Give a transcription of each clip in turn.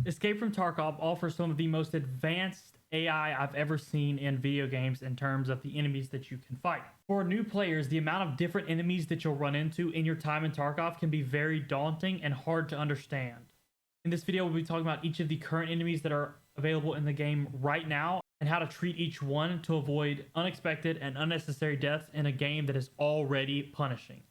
Escape from Tarkov offers some of the most advanced AI I've ever seen in video games in terms of the enemies that you can fight. For new players, the amount of different enemies that you'll run into in your time in Tarkov can be very daunting and hard to understand. In this video, we'll be talking about each of the current enemies that are available in the game right now and how to treat each one to avoid unexpected and unnecessary deaths in a game that is already punishing.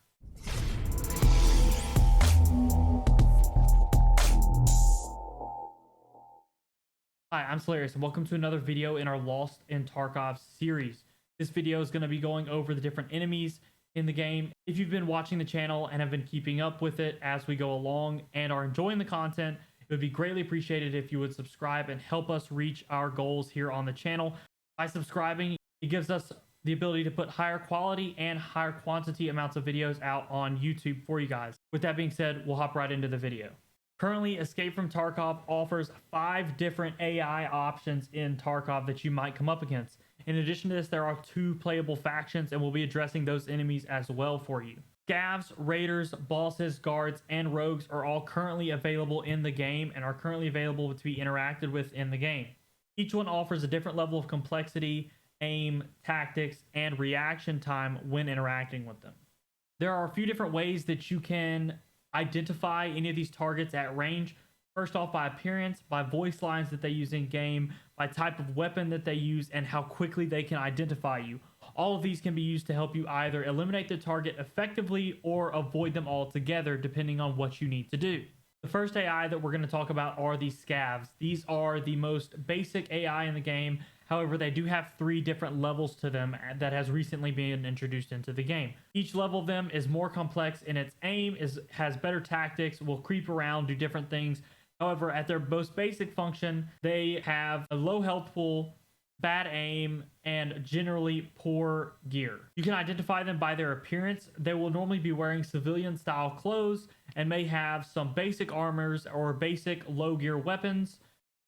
Hi, I'm Solarius and welcome to another video in our Lost in Tarkov series. This video is going to be going over the different enemies in the game. If you've been watching the channel and have been keeping up with it as we go along and are enjoying the content, it would be greatly appreciated if you would subscribe and help us reach our goals here on the channel. By subscribing, it gives us the ability to put higher quality and higher quantity amounts of videos out on YouTube for you guys. With that being said, we'll hop right into the video. Currently, Escape from Tarkov offers 5 different AI options in Tarkov that you might come up against. In addition to this, there are 2 playable factions, and we'll be addressing those enemies as well for you. Scavs, Raiders, Bosses, Guards, and Rogues are all currently available in the game and are currently available to be interacted with in the game. Each one offers a different level of complexity, aim, tactics, and reaction time when interacting with them. There are a few different ways that you can identify any of these targets at range. First off, by appearance, by voice lines that they use in game, by type of weapon that they use, and how quickly they can identify you. All of these can be used to help you either eliminate the target effectively or avoid them altogether, depending on what you need to do. The first AI that we're going to talk about are the Scavs. These are the most basic AI in the game. However, they do have 3 different levels to them that has recently been introduced into the game. Each level of them is more complex in its aim, has better tactics, will creep around, do different things. However, at their most basic function, they have a low health pool, bad aim, and generally poor gear. You can identify them by their appearance. They will normally be wearing civilian style clothes and may have some basic armors or basic low gear weapons.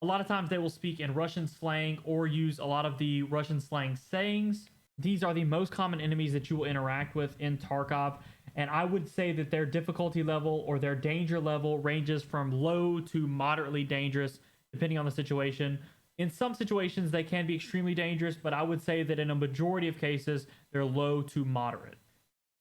A lot of times they will speak in Russian slang or use a lot of the Russian slang sayings. These are the most common enemies that you will interact with in Tarkov, and I would say that their difficulty level or their danger level ranges from low to moderately dangerous, depending on the situation. In some situations, they can be extremely dangerous, but I would say that in a majority of cases, they're low to moderate.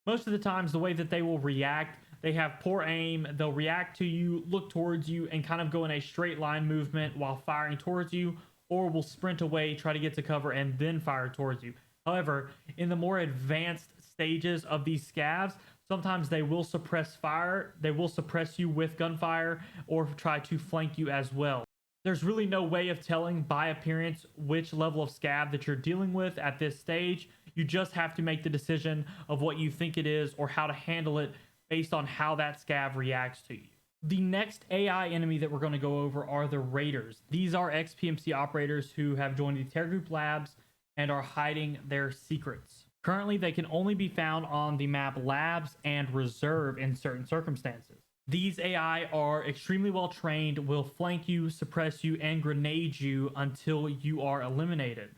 Most of the times, the way that they will react, they have poor aim, they'll react to you, look towards you, and kind of go in a straight line movement while firing towards you, or will sprint away, try to get to cover, and then fire towards you. However, in the more advanced stages of these Scavs, sometimes they will suppress fire, they will suppress you with gunfire, or try to flank you as well. There's really no way of telling by appearance which level of Scav that you're dealing with at this stage. You just have to make the decision of what you think it is or how to handle it based on how that Scav reacts to you. The next AI enemy that we're going to go over are the Raiders. These are ex-PMC operators who have joined the Terror Group Labs and are hiding their secrets. Currently, they can only be found on the map Labs and Reserve in certain circumstances. These AI are extremely well trained, will flank you, suppress you, and grenade you until you are eliminated.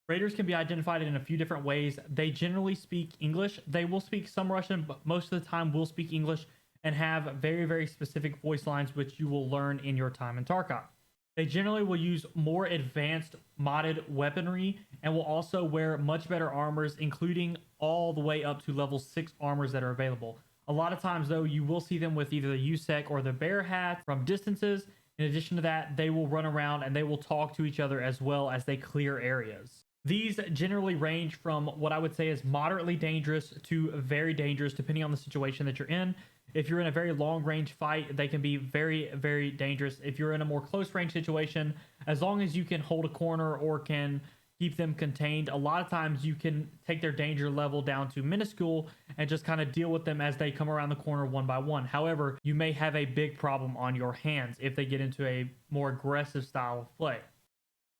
Raiders can be identified in a few different ways. They generally speak English. They will speak some Russian, but most of the time will speak English and have very, very specific voice lines, which you will learn in your time in Tarkov. They generally will use more advanced modded weaponry and will also wear much better armors, including all the way up to level 6 armors that are available. A lot of times, though, you will see them with either the USEC or the bear hat from distances. In addition to that, they will run around and they will talk to each other as well as they clear areas. These generally range from what I would say is moderately dangerous to very dangerous, depending on the situation that you're in. If you're in a very long range fight, they can be very, very dangerous. If you're in a more close range situation, as long as you can hold a corner or can keep them contained, a lot of times you can take their danger level down to minuscule and just kind of deal with them as they come around the corner one by one. However, you may have a big problem on your hands if they get into a more aggressive style of play.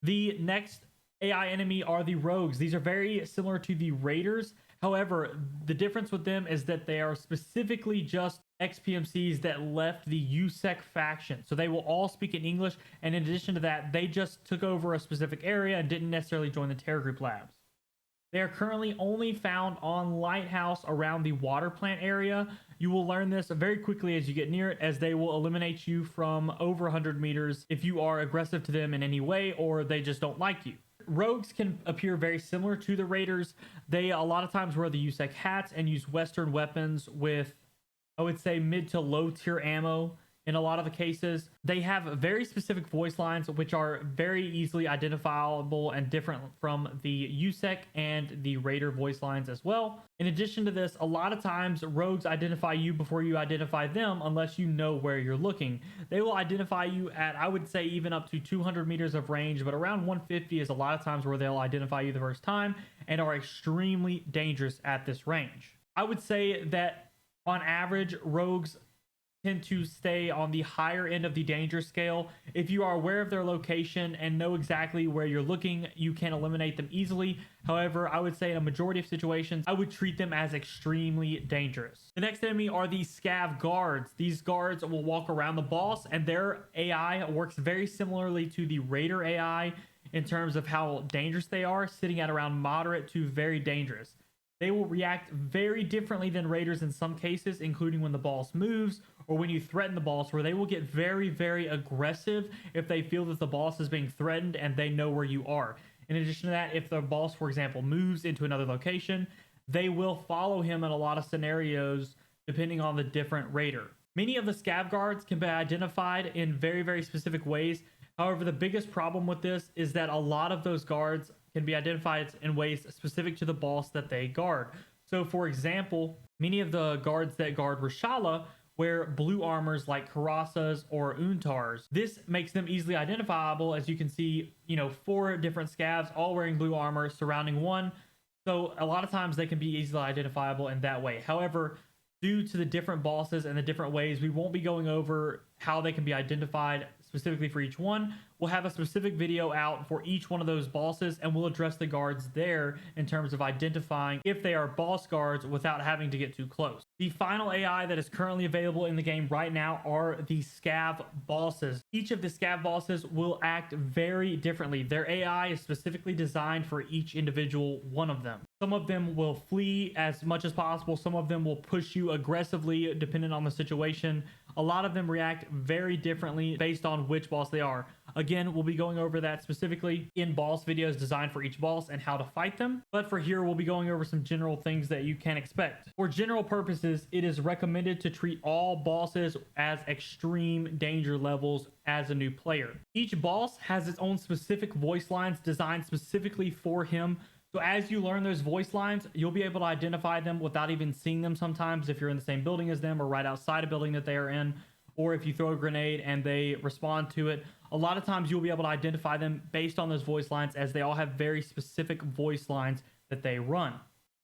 The next AI enemy are the Rogues. These are very similar to the Raiders. However, the difference with them is that they are specifically just ex-PMCs that left the USEC faction. So they will all speak in English, and in addition to that, they just took over a specific area and didn't necessarily join the Terror Group Labs. They are currently only found on Lighthouse around the water plant area. You will learn this very quickly as you get near it, as they will eliminate you from over 100 meters if you are aggressive to them in any way or they just don't like you. Rogues can appear very similar to the raiders. They a lot of times wear the USEC hats and use Western weapons with, I would say, mid to low tier ammo. In a lot of the cases, they have very specific voice lines which are very easily identifiable and different from the USEC and the Raider voice lines as well. In addition to this, a lot of times rogues identify you before you identify them unless you know where you're looking. They will identify you at, I would say, even up to 200 meters of range, but around 150 is a lot of times where they'll identify you the first time and are extremely dangerous at this range. I would say that on average, rogues tend to stay on the higher end of the danger scale. If you are aware of their location and know exactly where you're looking, you can eliminate them easily. However, I would say in a majority of situations, I would treat them as extremely dangerous. The next enemy are the Scav Guards. These guards will walk around the boss, and their AI works very similarly to the Raider AI in terms of how dangerous they are, sitting at around moderate to very dangerous. They will react very differently than raiders in some cases, including when the boss moves or when you threaten the boss, where they will get very, very aggressive if they feel that the boss is being threatened and they know where you are. In addition to that, if the boss, for example, moves into another location, they will follow him in a lot of scenarios depending on the different raider. Many of the Scav Guards can be identified in very, very specific ways. However, the biggest problem with this is that a lot of those guards can be identified in ways specific to the boss that they guard. So, for example, many of the guards that guard Reshala wear blue armors like Karasas or Untars. This makes them easily identifiable, as you can see, 4 different scavs all wearing blue armor surrounding one. So a lot of times they can be easily identifiable in that way. However, due to the different bosses and the different ways, we won't be going over how they can be identified specifically for each one. We'll have a specific video out for each one of those bosses, and we'll address the guards there in terms of identifying if they are boss guards without having to get too close. The final AI that is currently available in the game right now are the Scav Bosses. Each of the Scav Bosses will act very differently. Their AI is specifically designed for each individual one of them. Some of them will flee as much as possible. Some of them will push you aggressively depending on the situation. A lot of them react very differently based on which boss they are. Again, we'll be going over that specifically in boss videos designed for each boss and how to fight them. But for here, we'll be going over some general things that you can expect. For general purposes, it is recommended to treat all bosses as extreme danger levels as a new player. Each boss has its own specific voice lines designed specifically for him. So as you learn those voice lines, you'll be able to identify them without even seeing them sometimes if you're in the same building as them or right outside a building that they are in, or if you throw a grenade and they respond to it. A lot of times you'll be able to identify them based on those voice lines, as they all have very specific voice lines that they run.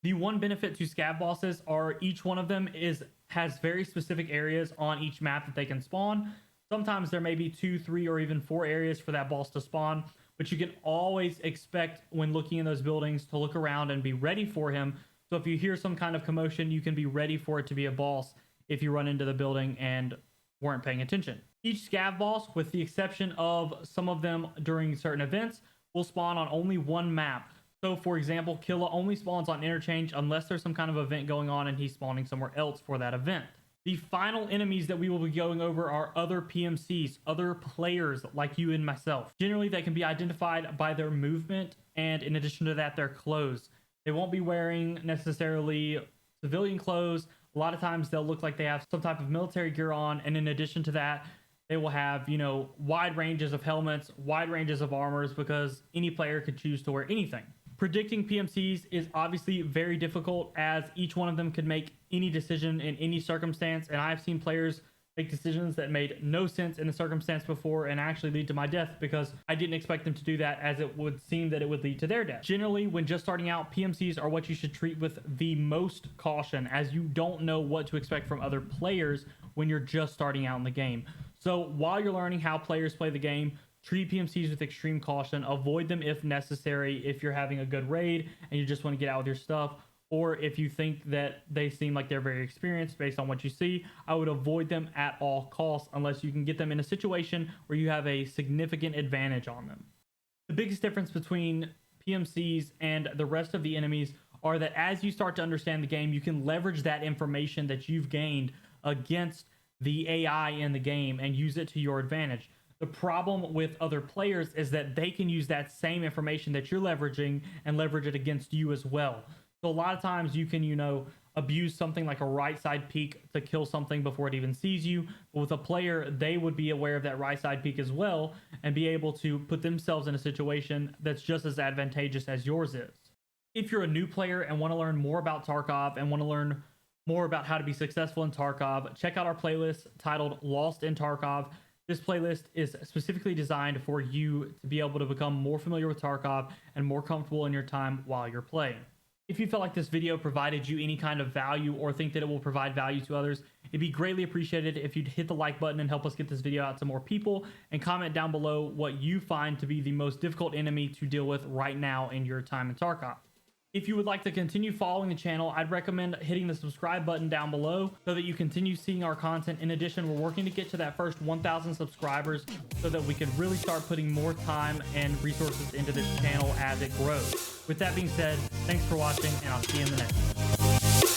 The one benefit to Scav Bosses are each one of them has very specific areas on each map that they can spawn. Sometimes there may be 2, 3, or even 4 areas for that boss to spawn, but you can always expect when looking in those buildings to look around and be ready for him. So if you hear some kind of commotion, you can be ready for it to be a boss if you run into the building and weren't paying attention. Each Scav boss, with the exception of some of them during certain events, will spawn on only one map. So for example, Killa only spawns on Interchange unless there's some kind of event going on and he's spawning somewhere else for that event. The final enemies that we will be going over are other PMCs, other players like you and myself. Generally, they can be identified by their movement, and in addition to that, their clothes. They won't be wearing necessarily civilian clothes. A lot of times they'll look like they have some type of military gear on, and in addition to that, they will have, wide ranges of helmets, wide ranges of armors, because any player could choose to wear anything. Predicting PMCs is obviously very difficult, as each one of them could make any decision in any circumstance, and I've seen players make decisions that made no sense in the circumstance before and actually lead to my death because I didn't expect them to do that, as it would seem that it would lead to their death. Generally, when just starting out, PMCs are what you should treat with the most caution, as you don't know what to expect from other players when you're just starting out in the game. So while you're learning how players play the game, treat PMCs with extreme caution. Avoid them if necessary, if you're having a good raid and you just want to get out with your stuff, or if you think that they seem like they're very experienced based on what you see. I would avoid them at all costs unless you can get them in a situation where you have a significant advantage on them. The biggest difference between PMCs and the rest of the enemies are that as you start to understand the game, you can leverage that information that you've gained against the AI in the game and use it to your advantage. The problem with other players is that they can use that same information that you're leveraging and leverage it against you as well. So a lot of times you can, abuse something like a right side peek to kill something before it even sees you. But with a player, they would be aware of that right side peek as well and be able to put themselves in a situation that's just as advantageous as yours is. If you're a new player and want to learn more about Tarkov and want to learn more about how to be successful in Tarkov, check out our playlist titled Lost in Tarkov. This playlist is specifically designed for you to be able to become more familiar with Tarkov and more comfortable in your time while you're playing. If you felt like this video provided you any kind of value or think that it will provide value to others, it'd be greatly appreciated if you'd hit the like button and help us get this video out to more people, and comment down below what you find to be the most difficult enemy to deal with right now in your time in Tarkov. If you would like to continue following the channel, I'd recommend hitting the subscribe button down below so that you continue seeing our content. In addition, we're working to get to that first 1,000 subscribers so that we can really start putting more time and resources into this channel as it grows. With that being said, thanks for watching, and I'll see you in the next one.